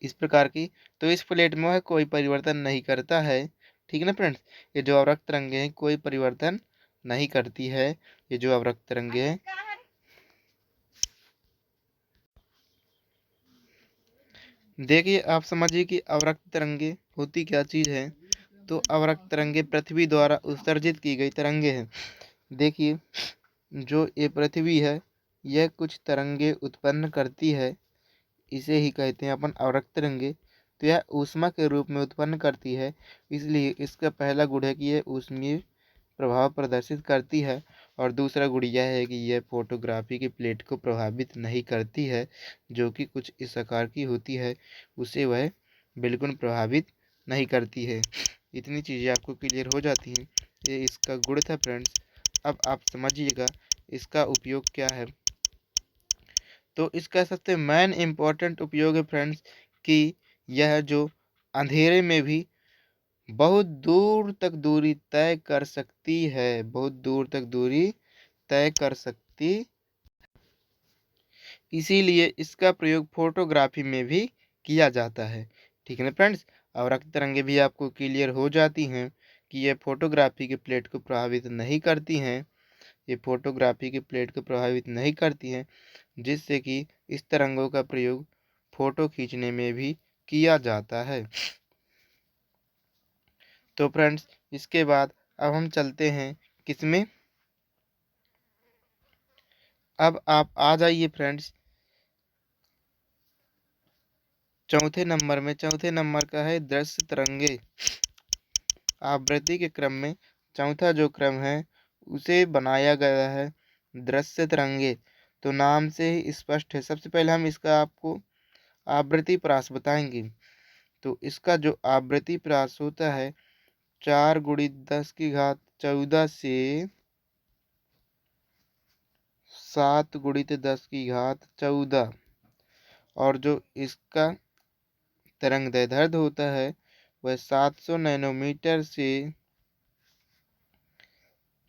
इस प्रकार की। तो इस प्लेट में वह कोई परिवर्तन नहीं करता है। ठीक है ना फ्रेंड्स। ये जो अवरक्त तरंगे हैं कोई परिवर्तन नहीं करती है। ये जो अवरक्त तरंगे हैं, देखिए आप समझिए कि अवरक्त तरंगे होती क्या चीज़ है। तो अवरक्त तरंगे पृथ्वी द्वारा उत्सर्जित की गई तरंगे हैं। देखिए जो ये पृथ्वी है यह कुछ तरंगे उत्पन्न करती है, इसे ही कहते हैं अपन अवरक्त तरंगे। तो यह ऊष्मा के रूप में उत्पन्न करती है, इसलिए इसका पहला गुण है कि यह ऊष्मीय प्रभाव प्रदर्शित करती है। और दूसरा गुण यह है कि यह फोटोग्राफी की प्लेट को प्रभावित नहीं करती है, जो कि कुछ इस आकार की होती है उसे वह बिल्कुल प्रभावित नहीं करती है। इतनी चीज़ें आपको क्लियर हो जाती हैं। ये इसका गुण था फ्रेंड्स। अब आप समझिएगा इसका उपयोग क्या है। तो इसका सबसे मेन इम्पॉर्टेंट उपयोग है फ्रेंड्स कि यह जो अंधेरे में भी बहुत दूर तक दूरी तय कर सकती है, बहुत दूर तक दूरी तय कर सकती, इसीलिए इसका प्रयोग फोटोग्राफी में भी किया जाता है। ठीक है ना फ्रेंड्स। और अवरक्त तरंगे भी आपको क्लियर हो जाती हैं कि ये फोटोग्राफी के प्लेट को प्रभावित नहीं करती हैं। ये फोटोग्राफी की प्लेट को प्रभावित नहीं करती हैं, जिससे कि इस तरंगों का प्रयोग फोटो खींचने में भी किया जाता है। तो फ्रेंड्स, इसके बाद अब हम चलते हैं किसमें। अब आप आ जाइए फ्रेंड्स चौथे नंबर में। चौथे नंबर का है दृश्य तरंगे। आवृत्ति के क्रम में चौथा जो क्रम है उसे बनाया गया है दृश्य तरंगे। तो नाम से ही स्पष्ट है। सबसे पहले हम इसका आपको आवृत्ति प्रास बताएंगे। तो इसका जो आवृत्ति प्रास होता है 4 × 10⁻14 से 7 × 10⁻14, और जो इसका तरंग दैर्ध्य होता है वह 700 नैनोमीटर से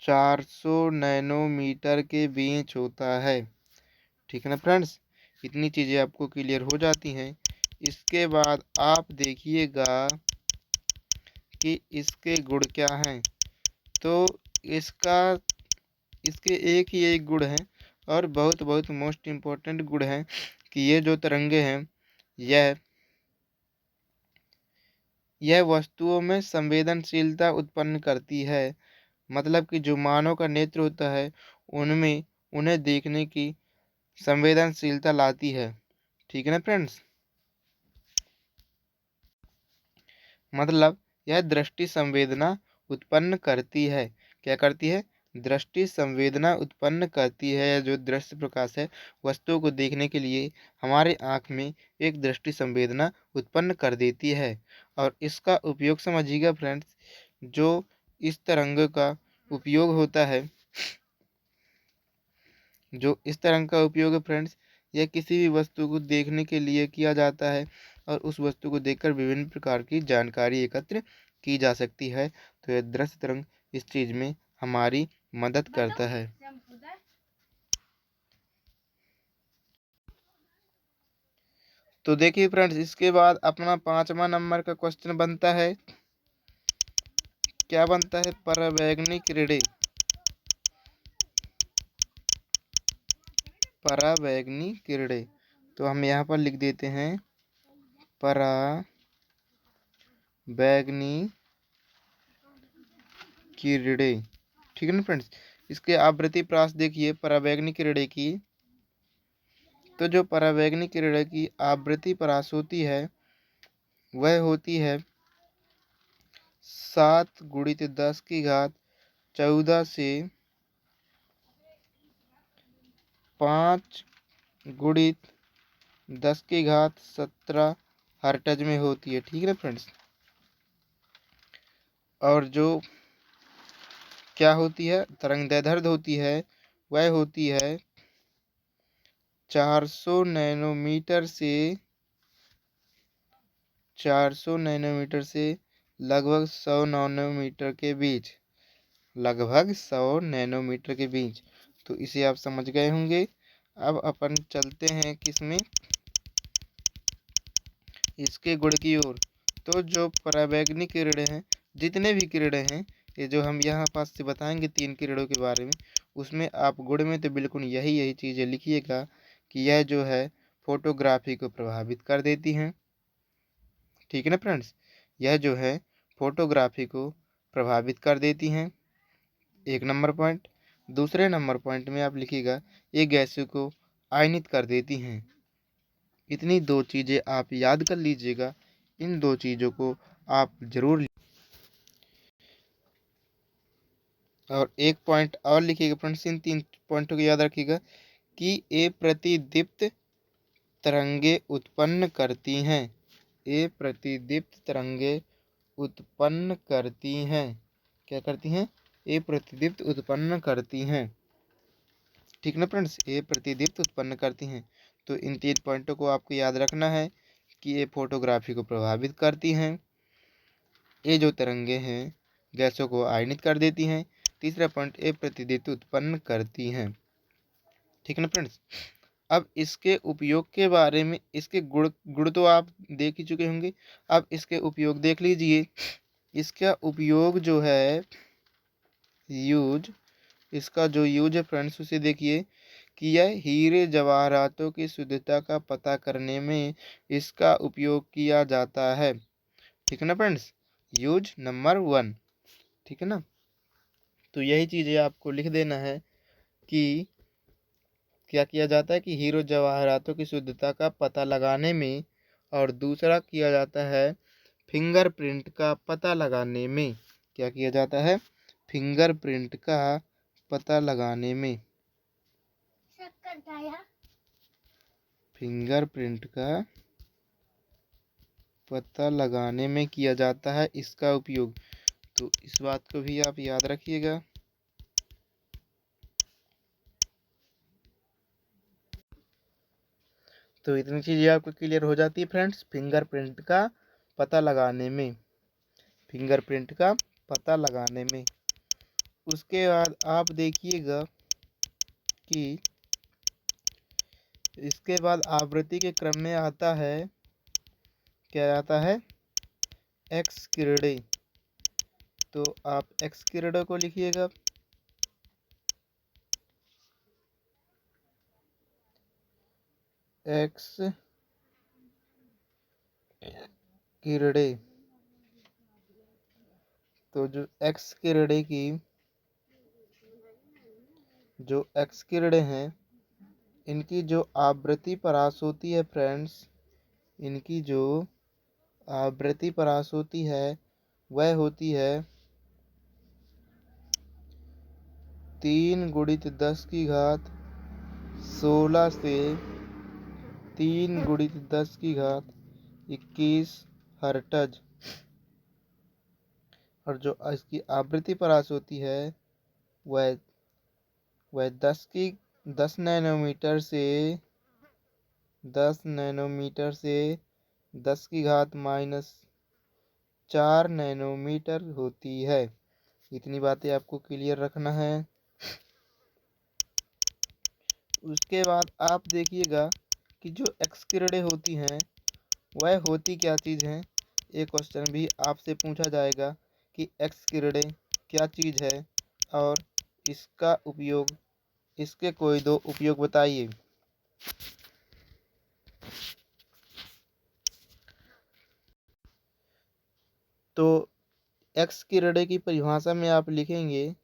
400 नैनोमीटर के बीच होता है। ठीक है ना फ्रेंड्स। इतनी चीज़ें आपको क्लियर हो जाती हैं। इसके बाद आप देखिएगा कि इसके गुण क्या हैं। तो इसका इसके एक गुण है और बहुत बहुत मोस्ट इम्पोर्टेंट गुण है कि ये जो तरंगे हैं यह वस्तुओं में संवेदनशीलता उत्पन्न करती है। मतलब कि जो मानव का नेत्र होता है उनमें उन्हें देखने की संवेदनशीलता लाती है। ठीक है ना फ्रेंड्स। मतलब यह दृष्टि संवेदना उत्पन्न करती है। क्या करती है? दृष्टि संवेदना उत्पन्न करती है। जो दृश्य प्रकाश है वस्तुओं को देखने के लिए हमारे आँख में एक दृष्टि संवेदना उत्पन्न कर देती है। और इसका उपयोग समझिएगा फ्रेंड्स, जो इस तरंग का उपयोग होता है, जो इस तरंग का उपयोग है फ्रेंड्स, यह किसी भी वस्तु को देखने के लिए किया जाता है और उस वस्तु को देखकर विभिन्न प्रकार की जानकारी एकत्र की जा सकती है। तो यह दृश्य तरंग इस चीज़ में हमारी मदद करता है। तो देखिए फ्रेंड्स, इसके बाद अपना 5वां नंबर का क्वेश्चन बनता है। क्या बनता है? पराबैंगनी किरणें। पराबैंगनी किरणें, तो हम यहाँ पर लिख देते हैं पराबैंगनी किरणें। ठीक है ना फ्रेंड्स। इसके आवृत्ति प्रास देखिए पराबैंगनी किरणें की। तो जो पराबैंगनी किरणें की आवृत्ति प्रास होती है वह होती है 7 गुणित 10 की घात 14 से 5 गुणित 10 की घात 17 हर्ट्ज में होती है। ठीक है ना फ्रेंड्स। और जो क्या होती है, तरंगदैर्ध्य होती है, वह होती है 400 नैनोमीटर से 400 नैनोमीटर से लगभग 100 नैनोमीटर के बीच। लगभग 100 नैनोमीटर के बीच। तो इसे आप समझ गए होंगे। अब अपन चलते हैं किसमें, इसके गुण की ओर। तो जो पराबैंगनी किरणें हैं, जितने भी किरणें हैं, ये जो हम यहाँ पास से बताएंगे 3 किरणों के बारे में, उसमें आप गुण में तो बिल्कुल यही चीज़ें लिखिएगा कि यह जो है फोटोग्राफी को प्रभावित कर देती हैं। ठीक है ना फ्रेंड्स। यह जो है फोटोग्राफी को प्रभावित कर देती हैं, 1 नंबर पॉइंट। दूसरे नंबर पॉइंट में आप लिखिएगा ये गैसों को आयनित कर देती हैं। इतनी 2 चीज़ें आप याद कर लीजिएगा। इन 2 चीज़ों को आप जरूर। और एक पॉइंट और लिखिएगा फ्रेंड्स, इन 3 पॉइंटों को याद रखिएगा कि ये प्रतिदीप्त तरंगे उत्पन्न करती हैं। ये प्रतिदीप्त तरंगे उत्पन्न करती हैं। क्या करती हैं? ये प्रतिदीप्त उत्पन्न करती हैं। ठीक ना फ्रेंड्स। ये प्रतिदीप्त उत्पन्न करती हैं। तो इन 3 पॉइंटों को आपको याद रखना है कि ये फोटोग्राफी को प्रभावित करती हैं। ये जो तरंगे हैं गैसों को आयनित कर देती हैं। तीसरा पॉइंट, ये प्रतिदीप्त उत्पन्न करती हैं। ठीक है ना फ्रेंड्स। अब इसके उपयोग के बारे में, इसके गुण गुण तो आप देख ही चुके होंगे। अब इसके उपयोग देख लीजिए। इसका उपयोग जो है, यूज, इसका जो यूज है फ्रेंड्स, उसे देखिए कि यह हीरे जवाहरातों की शुद्धता का पता करने में इसका उपयोग किया जाता है। ठीक है ना फ्रेंड्स। Use number 1। ठीक है ना। तो यही चीज़ें आपको लिख देना है कि क्या किया जाता है कि हीरो जवाहरातों की शुद्धता का पता लगाने में, और दूसरा किया जाता है फिंगरप्रिंट का पता लगाने में। क्या किया जाता है? फिंगरप्रिंट का पता लगाने में। फिंगरप्रिंट का पता लगाने में किया जाता है इसका उपयोग। तो इस बात को भी आप याद रखिएगा। तो इतनी चीज़ें आपको क्लियर हो जाती है फ्रेंड्स, फिंगरप्रिंट का पता लगाने में। फिंगरप्रिंट का पता लगाने में। उसके बाद आप देखिएगा कि इसके बाद आवृत्ति के क्रम में आता है, क्या आता है? एक्स किरणें। तो आप एक्स किरणों को लिखिएगा। एक्स किरणें। तो जो एक्स किरणें की, जो एक्स किरणें हैं, इनकी जो आवृत्ति परास होती है फ्रेंड्स, इनकी जो आवृत्ति परास होती है वह होती है 3 गुणित 10 की घात 16 से 3 गुणित 10 की घात 21 हर्ट्ज। और जो इसकी आवृत्ति परास होती है वह 10 नैनोमीटर से 10 की घात -4 नैनोमीटर होती है। इतनी बातें आपको क्लियर रखना है। उसके बाद आप देखिएगा कि जो एक्स किरणें होती हैं वह होती क्या चीज़ हैं। एक क्वेश्चन भी आपसे पूछा जाएगा कि एक्स किरणें क्या चीज़ है और इसका उपयोग, इसके कोई दो उपयोग बताइए। तो एक्स किरणें की परिभाषा में आप लिखेंगे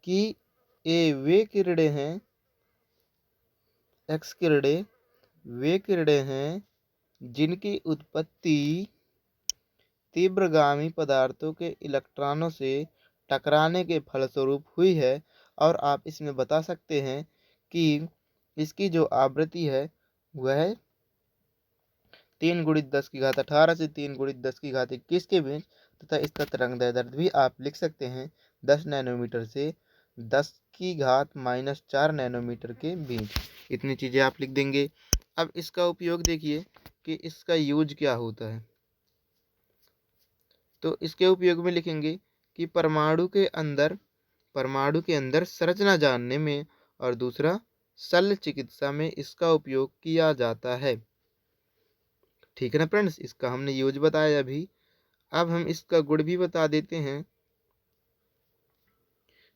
कि ये वे किरणें हैं, एक्स किरणें वे किरणें हैं जिनकी उत्पत्ति तीव्रगामी पदार्थों के इलेक्ट्रॉनों से टकराने के फलस्वरूप हुई है। और आप इसमें बता सकते हैं कि इसकी जो आवृत्ति है वह 3 × 10⁻18 से 3 × 10⁻21 के बीच, तथा इसका तरंगदैर्ध्य भी आप लिख सकते हैं 10 नैनोमीटर से 10⁻⁻4 नैनोमीटर के बीच। इतनी चीज़ें आप लिख देंगे। अब इसका उपयोग देखिए कि इसका यूज क्या होता है। तो इसके उपयोग में लिखेंगे कि परमाणु के अंदर संरचना जानने में, और दूसरा शल्य चिकित्सा में इसका उपयोग किया जाता है। ठीक है ना फ्रेंड्स, इसका हमने यूज बताया अभी। अब हम इसका गुण भी बता देते हैं,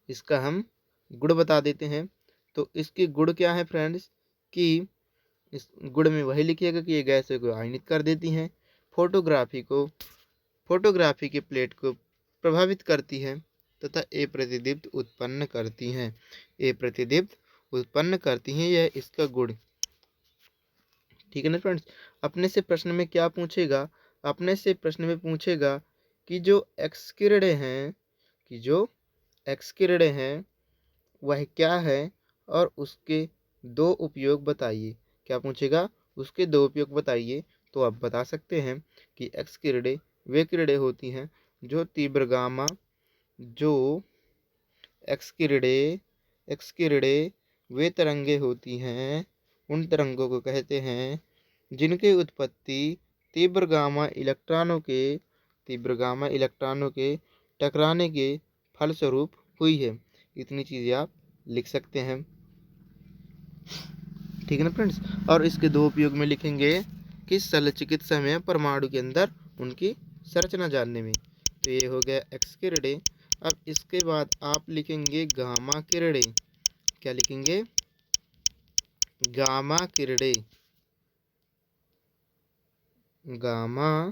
इसका हम गुण बता देते हैं। तो इसके गुण क्या है फ्रेंड्स, कि इस गुण में वही लिखिएगा कि ये गैसों को आयनित कर देती हैं, फोटोग्राफी के प्लेट को प्रभावित करती है, तथा ए प्रतिदीप्त उत्पन्न करती हैं। ए प्रतिदीप्त उत्पन्न करती हैं, यह इसका गुण। ठीक है ना फ्रेंड्स। अपने से प्रश्न में क्या पूछेगा, अपने से प्रश्न में पूछेगा कि जो एक्स किरणें हैं वह क्या है और उसके दो उपयोग बताइए। क्या पूछेगा, उसके दो उपयोग बताइए। तो आप बता सकते हैं कि एक्स किरणें वे किरणें होती हैं जो तीव्र गामा, जो एक्स किरणें वे तरंगे होती हैं, उन तरंगों को कहते हैं जिनकी उत्पत्ति तीव्र गामा इलेक्ट्रॉनों के टकराने के फलस्वरूप हुई है। इतनी चीज़ें आप लिख सकते हैं। ठीक है ना फ्रेंड्स। और इसके दो उपयोग में लिखेंगे कि शल्य चिकित्सा में, परमाणु के अंदर उनकी संरचना जानने में। तो ये हो गया एक्स किरणें। अब इसके बाद आप लिखेंगे गामा किरणें। क्या लिखेंगे, गामा किरणें। गामा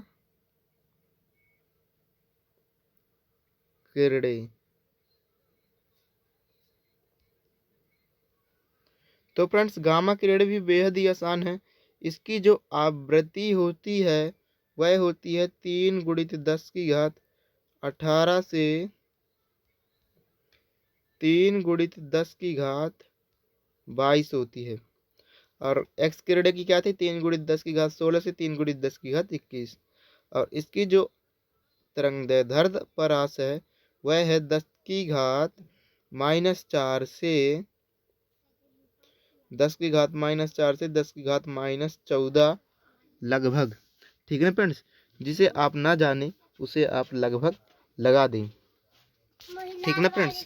किरणें। तो फ्रेंड्स गामा किरणें भी बेहद ही आसान है। इसकी जो आवृत्ति होती है वह होती है 3 × 10⁻18 से 3 × 10⁻22 होती है। और एक्स किरणें की क्या थी, 3 × 10⁻16 से 3 × 10⁻21। और इसकी जो तरंगदैर्ध्य परास है वह है 10⁻⁻4 से 10⁻⁻14 लगभग। ठीक है ना फ्रेंड्स। जिसे आप ना जाने उसे आप लगभग लगा दें। ठीक है ना फ्रेंड्स।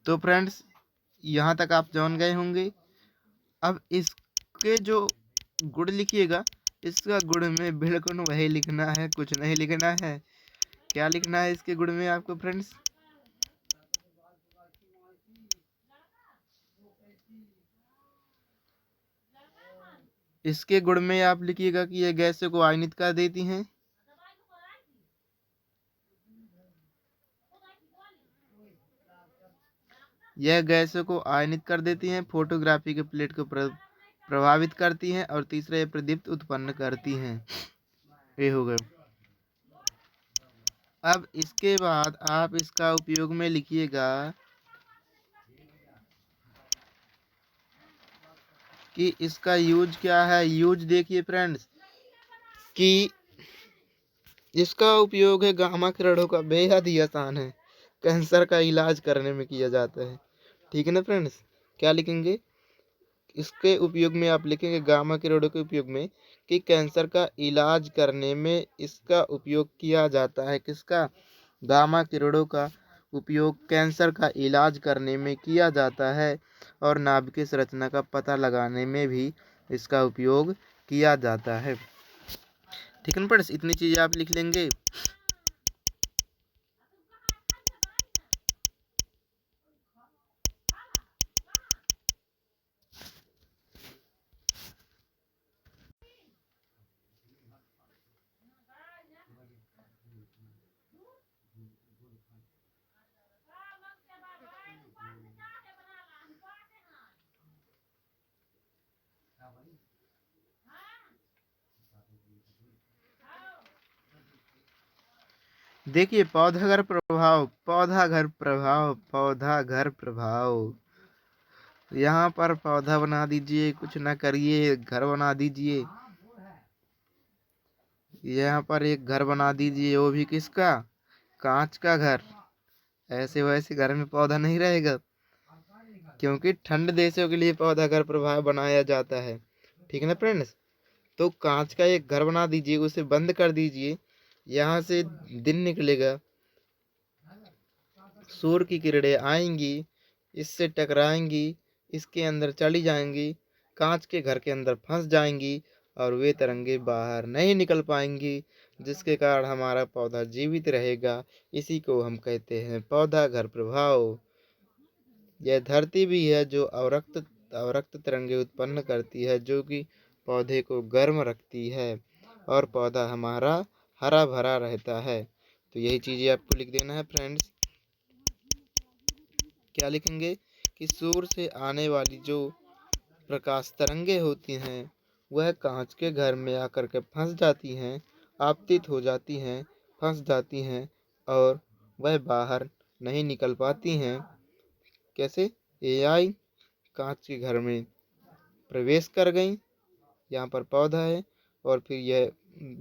तो फ्रेंड्स यहाँ तक आप जान गए होंगे। अब इसके जो गुण लिखिएगा, इसका गुण में बिल्कुल वही लिखना है, कुछ नहीं लिखना है। क्या लिखना है इसके गुण में आपको फ्रेंड्स, इसके गुण में आप लिखिएगा कि यह गैसों को आयनित कर देती हैं। यह गैसों को आयनित कर देती हैं, फोटोग्राफी के प्लेट को प्रभावित करती हैं, और तीसरा ये प्रदीप्त उत्पन्न करती हैं। ये हो गए। अब इसके बाद आप इसका उपयोग में लिखिएगा कि इसका यूज क्या है। यूज देखिए फ्रेंड्स कि इसका उपयोग है गामा किरणों का बेहद ही आसान है, कैंसर का इलाज करने में किया जाता है। ठीक है ना फ्रेंड्स। क्या लिखेंगे, इसके उपयोग में आप लिखेंगे गामा किरणों के उपयोग में कि कैंसर का इलाज करने में इसका उपयोग किया जाता है। किसका, गामा किरणों का उपयोग कैंसर का इलाज करने में किया जाता है और नाभिकीय संरचना का पता लगाने में भी इसका उपयोग किया जाता है। ठीक है ना फ्रेंड्स, इतनी चीज़ें आप लिख लेंगे। देखिए पौधाघर प्रभाव, पौधाघर प्रभाव। यहाँ पर पौधा बना दीजिए, कुछ ना करिए, घर बना दीजिए। यहाँ पर एक घर बना दीजिए, वो भी किसका? कांच का घर। ऐसे वैसे घर में पौधा नहीं रहेगा, क्योंकि ठंड देशों के लिए पौधा घर प्रभाव बनाया जाता है। ठीक है ना फ्रेंड्स, तो कांच का एक घर बना दीजिए, उसे बंद कर दीजिए। यहाँ से दिन निकलेगा, सूर्य की किरणें आएंगी, इससे टकराएंगी, इसके अंदर चली जाएंगी, कांच के घर के अंदर फंस जाएंगी और वे तरंगे बाहर नहीं निकल पाएंगी, जिसके कारण हमारा पौधा जीवित रहेगा। इसी को हम कहते हैं पौधा घर प्रभाव। यह धरती भी है जो अवरक्त तरंगे उत्पन्न करती है, जो कि पौधे को गर्म रखती है और पौधा हमारा हरा भरा रहता है। तो यही चीज़ें आपको लिख देना है फ्रेंड्स। क्या लिखेंगे कि सूर्य से आने वाली जो प्रकाश तरंगे होती हैं वह कांच के घर में आकर के फंस जाती हैं, आपतित हो जाती हैं, फंस जाती हैं और वह बाहर नहीं निकल पाती हैं। कैसे? एआई कांच के घर में प्रवेश कर गई, यहाँ पर पौधा है, और फिर यह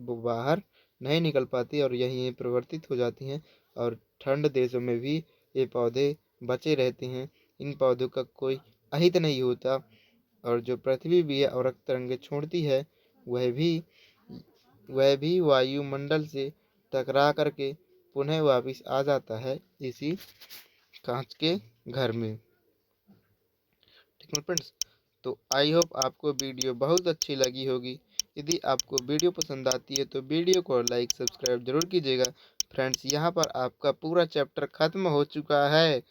बाहर नहीं निकल पाती और यहीं परिवर्तित हो जाती हैं और ठंड देशों में भी ये पौधे बचे रहते हैं। इन पौधों का कोई अहित नहीं होता और जो पृथ्वी भी है और तरंगे छोड़ती है वह भी वायुमंडल से टकरा करके पुनः वापस आ जाता है इसी कांच के घर में। ठीक है फ्रेंड्स, तो आई होप आपको वीडियो बहुत अच्छी लगी होगी। यदि आपको वीडियो पसंद आती है तो वीडियो को लाइक सब्सक्राइब जरूर कीजिएगा। फ्रेंड्स, यहाँ पर आपका पूरा चैप्टर खत्म हो चुका है।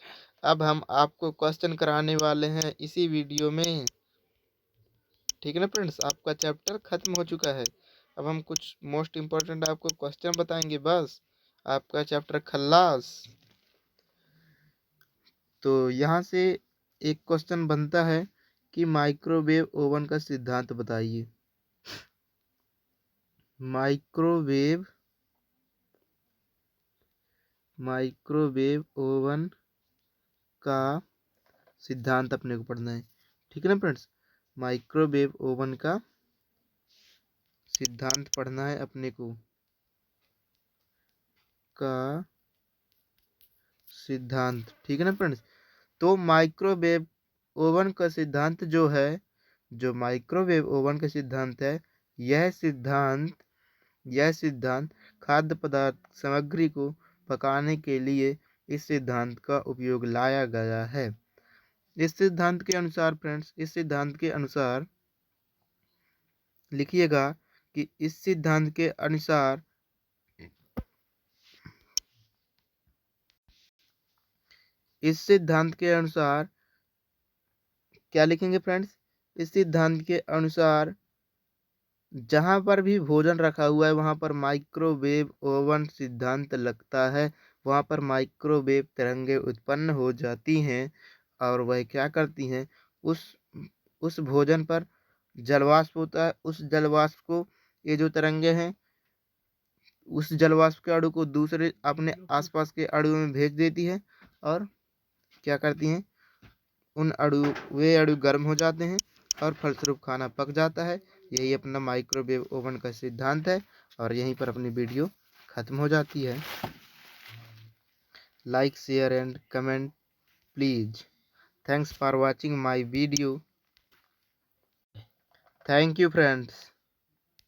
अब हम आपको क्वेश्चन कराने वाले हैं इसी वीडियो में। ठीक है ना फ्रेंड्स, आपका चैप्टर खत्म हो चुका है। अब हम कुछ मोस्ट इम्पोर्टेंट आपको क्वेश्चन बताएंगे, बस आपका चैप्टर खल्लास। तो यहाँ से एक क्वेश्चन बनता है कि माइक्रोवेव ओवन का सिद्धांत बताइए। माइक्रोवेव ओवन का सिद्धांत अपने को पढ़ना है। ठीक है ना फ्रेंड्स, माइक्रोवेव ओवन का सिद्धांत पढ़ना है अपने को। का सिद्धांत, ठीक है ना फ्रेंड्स। तो माइक्रोवेव ओवन का सिद्धांत जो है, जो माइक्रोवेव ओवन का सिद्धांत है, यह सिद्धांत खाद्य पदार्थ सामग्री को पकाने के लिए इस सिद्धांत का उपयोग लाया गया है। इस सिद्धांत के अनुसार फ्रेंड्स, इस सिद्धांत के अनुसार लिखिएगा कि इस सिद्धांत के अनुसार क्या लिखेंगे फ्रेंड्स? इस सिद्धांत के अनुसार जहाँ पर भी भोजन रखा हुआ है वहाँ पर माइक्रोवेव ओवन सिद्धांत लगता है, वहाँ पर माइक्रोवेव तरंगे उत्पन्न हो जाती हैं और वह क्या करती हैं, उस भोजन पर जलवाष्प होता है, उस जलवाष्प को ये जो तरंगे हैं उस जलवाष्प के अणु को दूसरे अपने आसपास के अणुओं में भेज देती है और क्या करती हैं, वे अणु गर्म हो जाते हैं और फलस्वरूप खाना पक जाता है। यही अपना माइक्रोवेव ओवन का सिद्धांत है और यहीं पर अपनी वीडियो खत्म हो जाती है। Like, share and comment please. Thanks for watching my video. Thank you friends.